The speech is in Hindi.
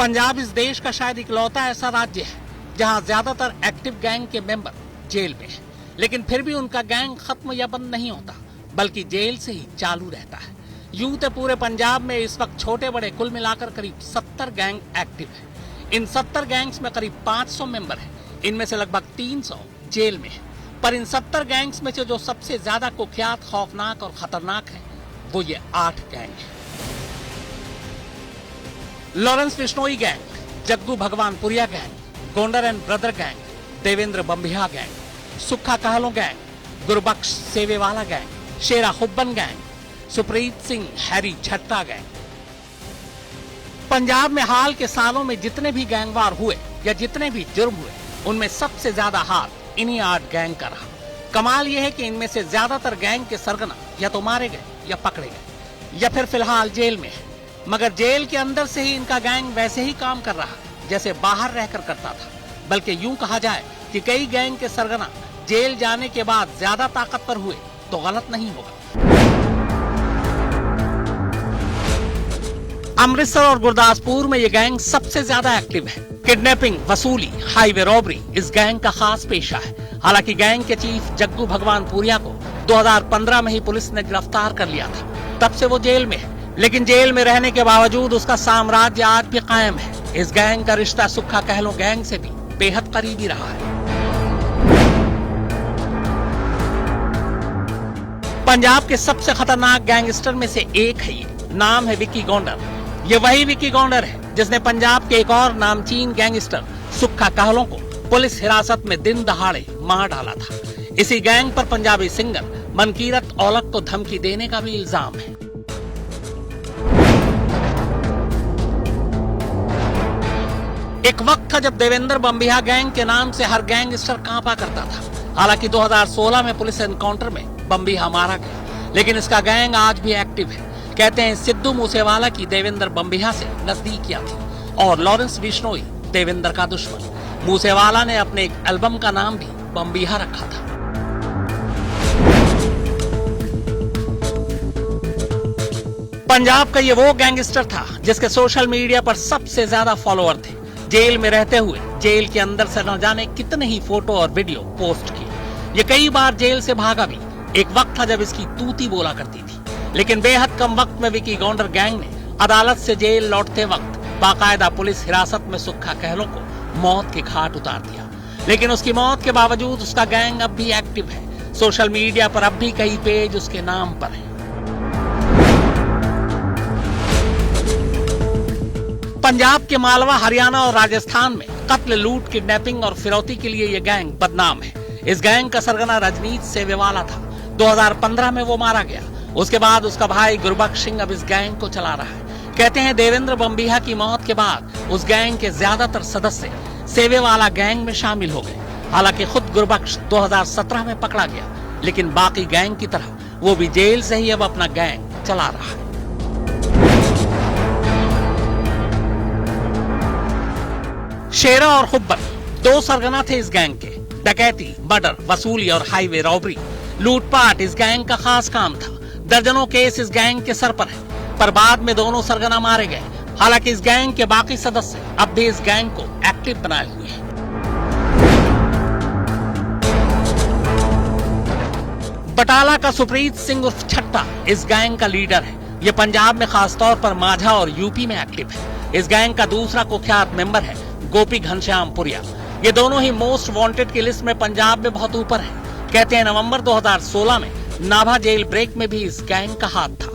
पंजाब इस देश का शायद इकलौता ऐसा राज्य है जहां ज्यादातर एक्टिव गैंग के मेंबर जेल में हैं, लेकिन फिर भी उनका गैंग खत्म या बंद नहीं होता, बल्कि जेल से ही चालू रहता है। यूं तो पूरे पंजाब में इस वक्त छोटे बड़े कुल मिलाकर करीब 70 गैंग एक्टिव है। इन 70 गैंग्स में करीब 500 मेंबर हैं, इनमें से लगभग 300 जेल में है। पर इन 70 गैंग्स में से जो सबसे ज्यादा कुख्यात, खौफनाक और खतरनाक है वो ये 8 गैंग है। Lawrence Bishnoi gang, Jaggu Bhagwanpuria gang, Gonder and brother gang, Devender Bambiha gang, Sukkha Kahlon gang, Gurbaksh Sewewala gang, Shera Hubban gang, Supreet Singh Harry Chatta gang. Punjab में हाल के सालों में जितने भी गैंगवार हुए या जितने भी जुर्म हुए, उनमें सबसे ज्यादा हाथ इन्हीं 8 गैंग का रहा। कमाल यह है कि इनमें से ज्यादातर गैंग के सरगना या तो मारे गए या पकड़े गए या फिर फिलहाल जेल में है। मगर जेल के अंदर से ही इनका गैंग वैसे ही काम कर रहा जैसे बाहर रहकर करता था। बल्कि यूं कहा जाए कि कई गैंग के सरगना जेल जाने के बाद ज्यादा ताकतवर हुए तो गलत नहीं होगा। अमृतसर और गुरदासपुर में ये गैंग सबसे ज्यादा एक्टिव है। किडनैपिंग, वसूली, हाईवे रॉबरी इस गैंग का खास पेशा है। हालांकि गैंग के चीफ जग्गू भगवानपुरिया को 2015 में ही पुलिस ने गिरफ्तार कर लिया था, तब से वो जेल में है। लेकिन जेल में रहने के बावजूद उसका साम्राज्य आज भी कायम है। इस गैंग का रिश्ता सुक्खा कहलों गैंग से भी बेहद करीबी रहा है। पंजाब के सबसे खतरनाक गैंगस्टर में से एक है ये, नाम है विक्की गोंडर। ये वही विक्की गोंडर है जिसने पंजाब के एक और नामचीन गैंगस्टर सुक्खा कहलों को पुलिस हिरासत में दिन दहाड़े मार डाला था। इसी गैंग पर पंजाबी सिंगर मनकीरत औलख को धमकी देने का भी इल्जाम है। एक वक्त था जब देवेंद्र बंबिहा गैंग के नाम से हर गैंगस्टर कांपा करता था। हालांकि 2016 में पुलिस एनकाउंटर में बंबिहा मारा गया, लेकिन इसका गैंग आज भी एक्टिव है। कहते हैं सिद्धू मूसेवाला की देवेंद्र बंबिहा से नजदीकियां थी और लॉरेंस बिश्नोई देवेंद्र का दुश्मन। मूसेवाला ने अपने एक एल्बम का नाम भी बंबिहा रखा था। पंजाब का ये वो गैंगस्टर था जिसके सोशल मीडिया पर सबसे ज्यादा फॉलोअर थे। जेल में रहते हुए जेल के अंदर से न जाने कितने ही फोटो और वीडियो पोस्ट किए। ये कई बार जेल से भागा भी। एक वक्त था जब इसकी तूती बोला करती थी, लेकिन बेहद कम वक्त में विक्की गोंडर गैंग ने अदालत से जेल लौटते वक्त बाकायदा पुलिस हिरासत में सुक्खा कहलों को मौत के घाट उतार दिया। लेकिन उसकी मौत के बावजूद उसका गैंग अब भी एक्टिव है। सोशल मीडिया पर अब भी कई पेज उसके नाम पर है। पंजाब के मालवा, हरियाणा और राजस्थान में कत्ल, लूट, किडनैपिंग और फिरौती के लिए यह गैंग बदनाम है। इस गैंग का सरगना रजनीत सेवेवाला था। 2015 में वो मारा गया। उसके बाद उसका भाई गुरबख्श सिंह अब इस गैंग को चला रहा है। कहते हैं देवेंद्र बंबिहा की मौत के बाद उस गैंग के ज्यादातर सदस्य सेवेवाला गैंग में शामिल हो गए। हालांकि खुद गुरबख्श 2017 में पकड़ा गया, लेकिन बाकी गैंग की तरह वो भी जेल से ही अब अपना गैंग चला रहा है। शेरा और हुब्बन 2 सरगना थे इस गैंग के। डकैती, मर्डर, वसूली और हाईवे रॉबरी, लूटपाट इस गैंग का खास काम था। दर्जनों केस इस गैंग के सर पर है, पर बाद में दोनों सरगना मारे गए। हालांकि इस गैंग के बाकी सदस्य अब भी इस गैंग को एक्टिव बनाए हुए हैं। बटाला का सुप्रीत सिंह उर्फ छट्टा इस गैंग का लीडर है। ये पंजाब में खासतौर पर माझा और यूपी में एक्टिव है। इस गैंग का दूसरा कुख्यात मेंबर है गोपी घनश्यामपुरिया। ये दोनों ही मोस्ट वांटेड की लिस्ट में पंजाब में बहुत ऊपर है। कहते हैं नवंबर 2016 में नाभा जेल ब्रेक में भी इस गैंग का हाथ था।